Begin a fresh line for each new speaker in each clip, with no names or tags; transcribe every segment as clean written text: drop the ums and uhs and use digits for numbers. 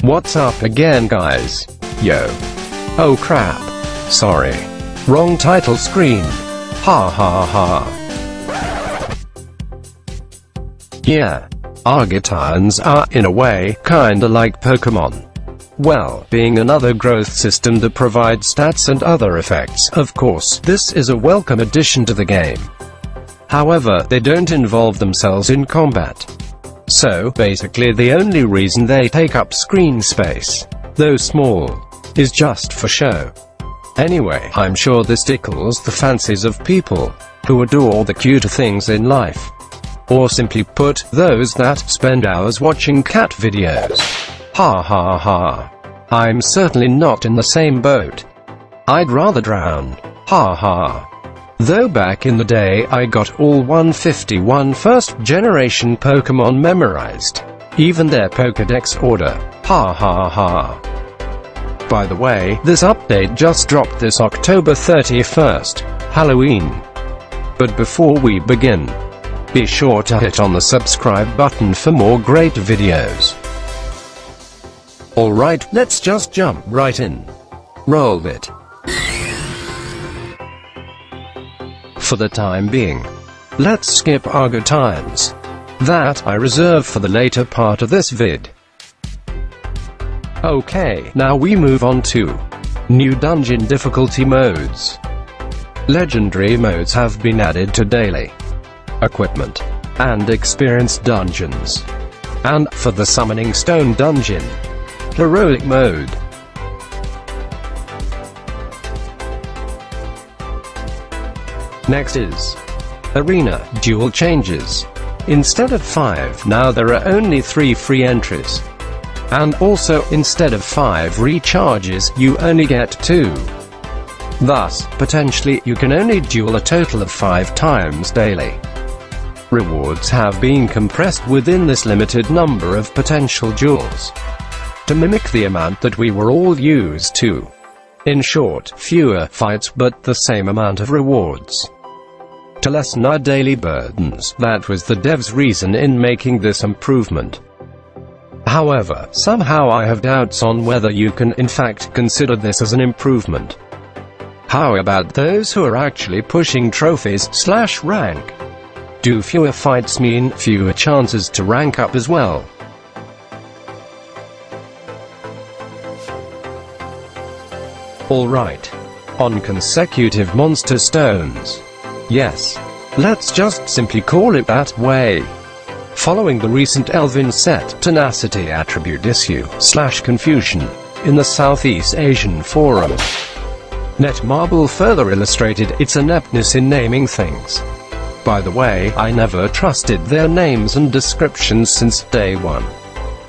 What's up again, guys? Yo. Oh crap. Sorry. Wrong title screen. Ha ha ha. Yeah. Agathions are, in a way, kinda like Pokemon. Well, being another growth system that provides stats and other effects, of course, this is a welcome addition to the game. However, they don't involve themselves in combat. So, basically the only reason they take up screen space, though small, is just for show. Anyway, I'm sure this tickles the fancies of people who adore the cuter things in life. Or simply put, those that spend hours watching cat videos. Ha ha ha. I'm certainly not in the same boat. I'd rather drown. Ha ha. Though back in the day I got all 151 first generation Pokemon memorized. Even their Pokédex order. Ha ha ha. By the way, this update just dropped this October 31st, Halloween. But before we begin, be sure to hit on the subscribe button for more great videos. Alright, let's just jump right in. Roll it. For the time being, let's skip Agathions. That I reserve for the later part of this vid. Okay, now we move on to new dungeon difficulty modes. Legendary modes have been added to daily, equipment, and experience dungeons. And, for the Summoning Stone dungeon, heroic mode. Next is arena duel changes. Instead of 5, now there are only 3 free entries. And also, instead of 5 recharges, you only get 2. Thus, potentially, you can only duel a total of 5 times daily. Rewards have been compressed within this limited number of potential duels, to mimic the amount that we were all used to. In short, fewer fights but the same amount of rewards. To lessen our daily burdens, that was the devs' reason in making this improvement. However, somehow I have doubts on whether you can in fact consider this as an improvement. How about those who are actually pushing trophies/rank? Do fewer fights mean fewer chances to rank up as well? Alright. On consecutive monster stones. Yes. Let's just simply call it that way. Following the recent Elven set tenacity attribute issue/confusion in the Southeast Asian forum, Netmarble further illustrated its ineptness in naming things. By the way, I never trusted their names and descriptions since day one.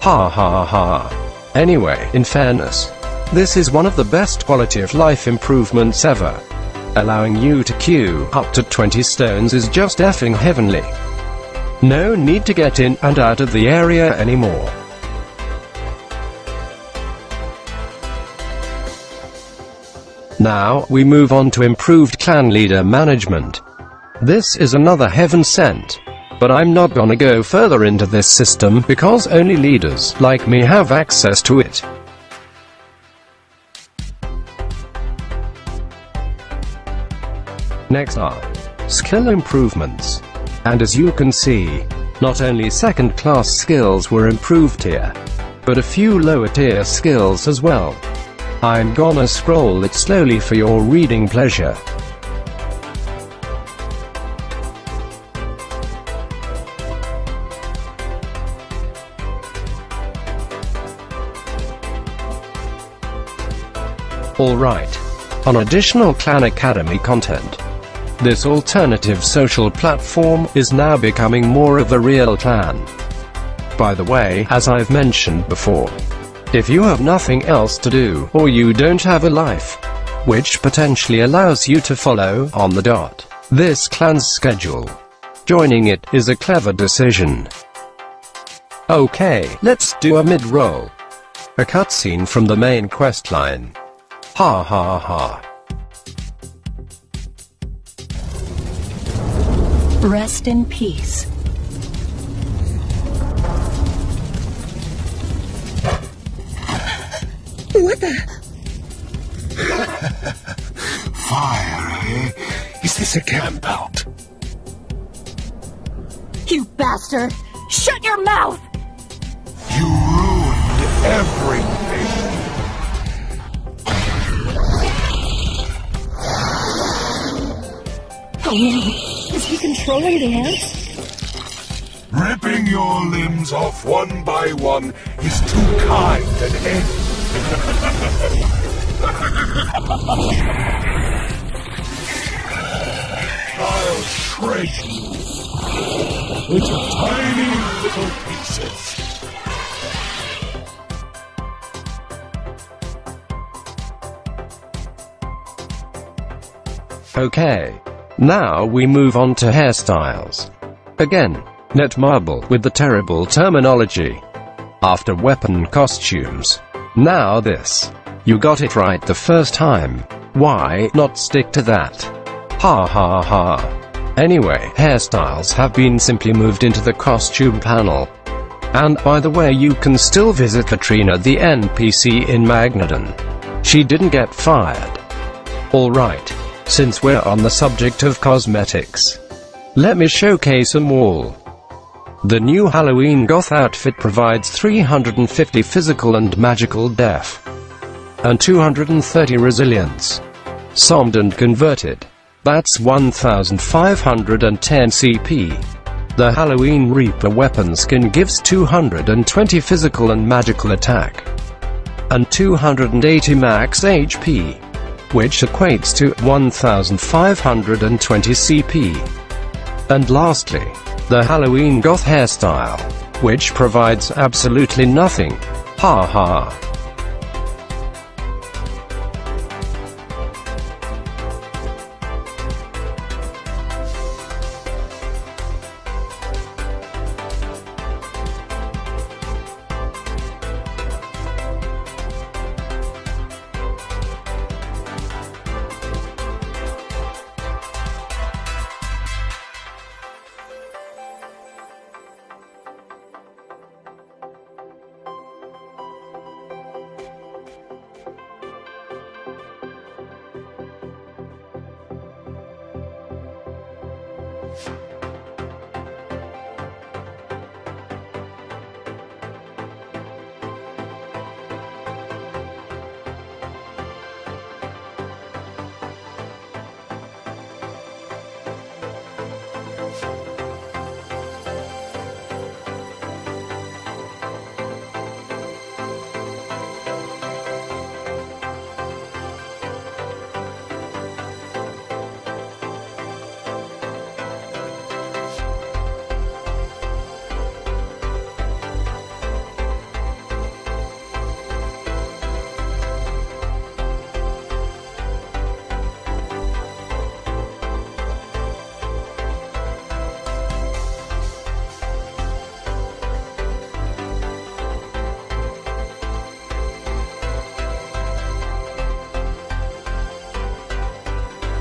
Ha ha ha. Anyway, in fairness, this is one of the best quality of life improvements ever. Allowing you to queue up to 20 stones is just effing heavenly. No need to get in and out of the area anymore. Now, we move on to improved clan leader management. This is another heaven sent. But I'm not gonna go further into this system because only leaders like me have access to it. Next are skill improvements. And as you can see, not only second-class skills were improved here, but a few lower-tier skills as well. I'm gonna scroll it slowly for your reading pleasure. Alright. On additional Clan Academy content. This alternative social platform is now becoming more of a real clan. By the way, as I've mentioned before, if you have nothing else to do, or you don't have a life, which potentially allows you to follow, on the dot, this clan's schedule, joining it is a clever decision. Okay, let's do a mid-roll. A cutscene from the main questline. Ha ha ha.
Rest in peace.
What the?
Fire, eh? Is this a camp out?
You bastard! Shut your mouth!
You ruined everything.
Oh no, is he controlling the ants?
Ripping your limbs off one by one is too kind an end. I'll shred you into tiny little pieces.
Okay. Now we move on to hairstyles. Again, Netmarble with the terrible terminology. After weapon costumes. Now this. You got it right the first time. Why not stick to that? Ha ha ha. Anyway, hairstyles have been simply moved into the costume panel. And by the way, you can still visit Katrina the NPC in Magneton. She didn't get fired. Alright. Since we're on the subject of cosmetics, let me showcase them all. The new Halloween goth outfit provides 350 physical and magical def, and 230 resilience. Sommed and converted. That's 1510 CP. The Halloween Reaper weapon skin gives 220 physical and magical attack, and 280 max HP, which equates to 1520 CP. And lastly, the Halloween goth hairstyle, which provides absolutely nothing. Ha ha.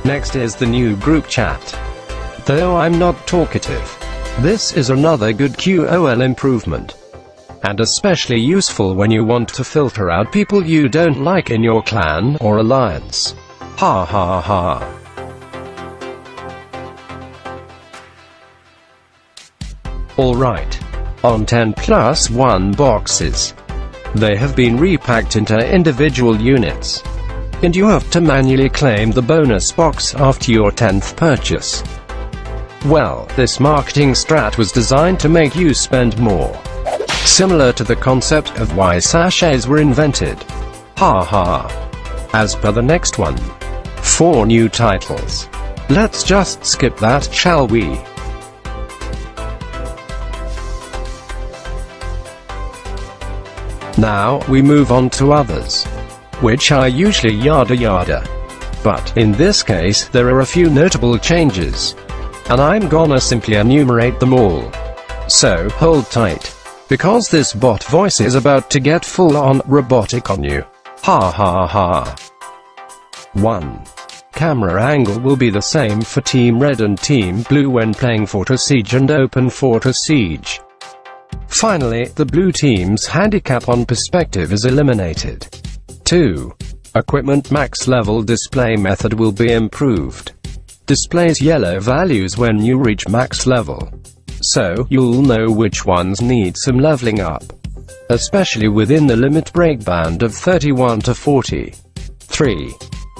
Next is the new group chat. Though I'm not talkative, this is another good QOL improvement. And especially useful when you want to filter out people you don't like in your clan or alliance. Ha ha ha. Alright. On 10+1 boxes. They have been repacked into individual units, and you have to manually claim the bonus box after your 10th purchase. Well, this marketing strat was designed to make you spend more. Similar to the concept of why sachets were invented. Ha ha. As per the next one. 4 new titles. Let's just skip that, shall we? Now, we move on to others, which are usually yada yada. But, in this case, there are a few notable changes, and I'm gonna simply enumerate them all. So, hold tight, because this bot voice is about to get full-on robotic on you. Ha ha ha. 1. Camera angle will be the same for Team Red and Team Blue when playing Fortress Siege and Open Fortress Siege. Finally, the blue team's handicap on perspective is eliminated. 2. Equipment max level display method will be improved. Displays yellow values when you reach max level, so you'll know which ones need some leveling up, especially within the limit break band of 31 to 40. 3.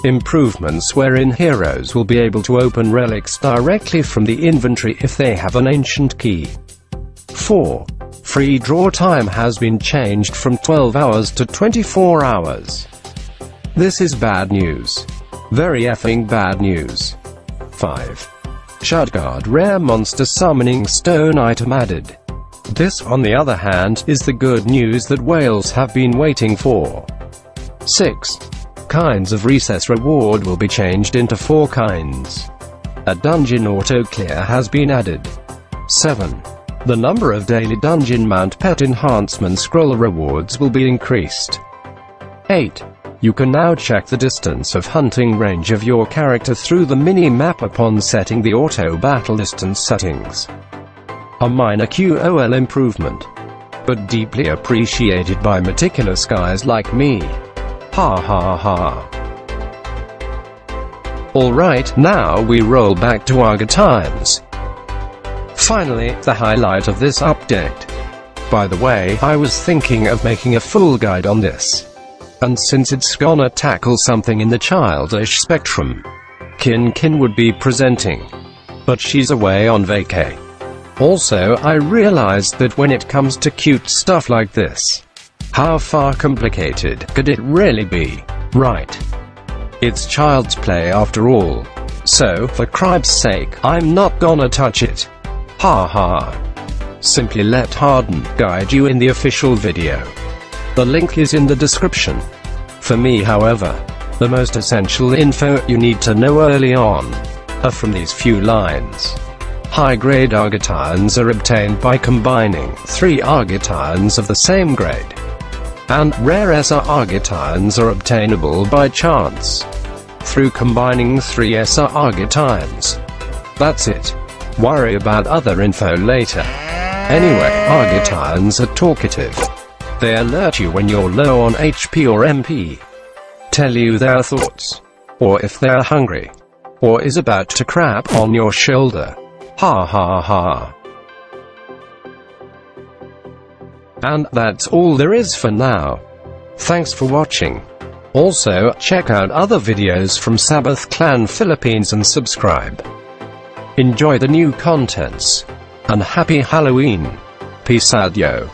Improvements wherein heroes will be able to open relics directly from the inventory if they have an ancient key. 4. Free draw time has been changed from 12 hours to 24 hours. This is bad news. Very effing bad news. 5. Shudguard rare monster summoning stone item added. This, on the other hand, is the good news that whales have been waiting for. 6. Kinds of recess reward will be changed into 4 kinds. A dungeon auto clear has been added. 7. The number of daily dungeon mount pet enhancement scroll rewards will be increased. 8. You can now check the distance of hunting range of your character through the mini-map upon setting the auto battle distance settings. A minor QOL improvement, but deeply appreciated by meticulous guys like me. Ha ha ha. Alright, now we roll back to Agathions. Finally, the highlight of this update. By the way, I was thinking of making a full guide on this. And since it's gonna tackle something in the childish spectrum, Kin would be presenting. But she's away on vacay. Also, I realized that when it comes to cute stuff like this, how far complicated could it really be, right? It's child's play after all. So, for cripe's sake, I'm not gonna touch it. Ha ha. Simply let Harden guide you in the official video. The link is in the description. For me, however, the most essential info you need to know early on are from these few lines. High-grade Agathions are obtained by combining 3 Agathions of the same grade. And rare SR Agathions are obtainable by chance, through combining 3 SR Agathions. That's it. Worry about other info later. Anyway, Agathions are talkative. They alert you when you're low on HP or MP. Tell you their thoughts. Or if they're hungry. Or is about to crap on your shoulder. Ha ha ha. And that's all there is for now. Thanks for watching. Also, check out other videos from Sabbath Clan Philippines and subscribe. Enjoy the new contents. And happy Halloween. Peace out yo.